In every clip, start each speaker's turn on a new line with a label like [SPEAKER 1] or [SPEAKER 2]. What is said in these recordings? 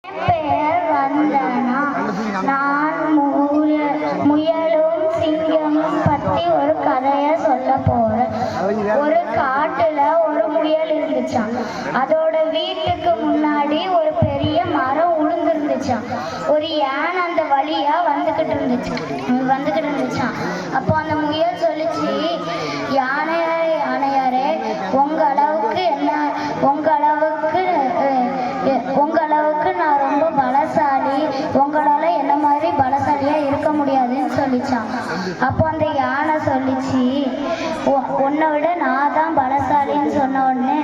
[SPEAKER 1] பெயர் வந்தனா. நான் முயலும் சிங்கமும் பத்தி ஒரு கதைய சொல்ல போறேன். ஒரு காட்டுல ஒரு முயல் இருந்துச்சான். அதோட வீட்டுக்கு முன்னாடி ஒரு பெரிய மரம் உளுந்துருந்துச்சான். ஒரு யானை அந்த வழியா வந்துகிட்டு இருந்துச்சான். அப்போ அந்த முயல் சொல்லிச்சு, யானையாரே, உங்க அளவுக்கு நான் ரொம்ப பலசாலி, உங்களால என்ன மாதிரி பலசாலியா இருக்க முடியாதுன்னு சொல்லிச்சான். அப்போ அந்த யானை சொல்லிச்சு, உன்னை விட நான் தான் பலசாலின்னு சொன்ன உடனே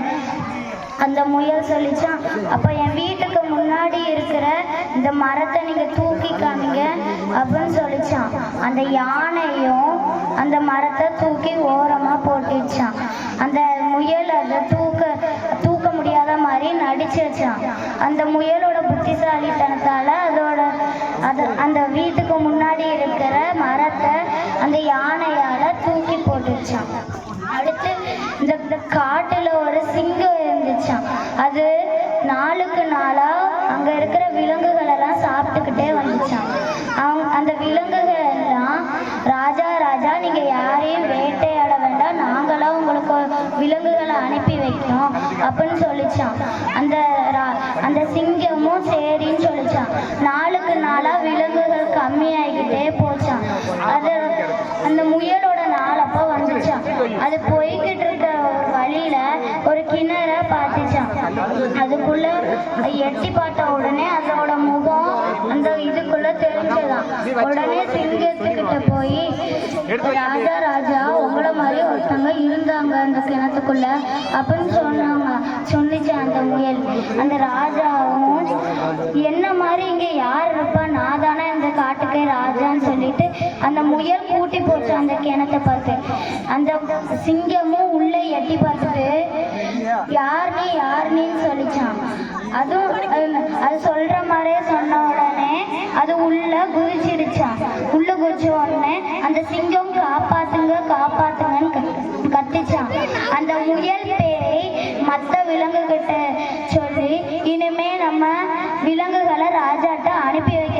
[SPEAKER 1] அந்த முயல் சொல்லிச்சான், அப்ப என் வீட்டுக்கு முன்னாடி இருக்கிற இந்த மரத்தை நீங்க தூக்கி காமிங்க அப்படின்னு சொல்லிச்சான். அந்த யானையும் அந்த மரத்தை தூக்கி ஓரமா போட்டுச்சான். அந்த முயல் அதை தூக்க முடியாத மாதிரி நடிச்சு வச்சான். அந்த முயலோட புத்திசாலித்தனத்தால அந்த வீட்டுக்கு முன்னாடி இருக்கிற மரத்தை அந்த யானையால தூக்கி போட்டுச்சான். அடுத்து இந்த காட்டுல ஒரு சிங்கம் இருந்துச்சான். அது நாளுக்கு நாளா அங்க இருக்கிற விலங்குகள் எல்லாம் சாப்பிட்டுக்கிட்டே வந்துச்சான். அந்த விலங்குகள் எல்லாம், ராஜா நீங்க யாரையும் வேட்டையாட வேண்டாம், நாங்களாம் உங்களுக்கு விலங்குகளை அனுப்பி வைக்கிறோம் அப்படின்னு சொல்லிச்சான். அந்த சிங்கமும் சரின்னு சொல்லிச்சான். நாளுக்கு நாளா விலங்குகள் கம்மியாகிக்கிட்டே போச்சான். அந்த முயலோட நாளப்ப வந்துச்சான். அது போய்கிட்டு இருக்க ஒரு வழியில ஒரு கிணற பார்த்துச்சான். அதுக்குள்ள எட்டி பார்த்த உடனே அதோட முகம் அந்த இதுக்குள்ள தெரிஞ்சதான். உடனே சிங்கத்துக்கிட்ட போய், ராஜா உங்களை மாதிரி ஒருத்தங்க இருந்தாங்க அந்த கிணத்துக்குள்ள அப்படின்னு சொன்னிச்சான் அந்த முயல். அந்த ராஜாவும், என்ன மாதிரி இங்க யார் இருப்பா, நான் தானே இந்த காட்டுக்கே ராஜான்னு சொல்லிட்டு அந்த முயல் கூட்டி போச்சு அந்த கிணத்தை பார்த்து. அந்த சிங்கமும் உள்ள எட்டி பார்த்துட்டு யாருன்னு சொல்லிச்சான். அது சொல்ற மாதிரியே சொன்ன உடனே அது உள்ள குதிச்சிருச்சான். உள்ள குதிச்ச உடனே அந்த சிங்கம் காப்பாத்துங்கன்னு கத்திச்சான். அந்த முயல் பேரை மற்ற விலங்குகிட்ட சொல்லி, இனிமே நம்ம விலங்குகளை ராஜாட்ட அனுப்பி வைக்க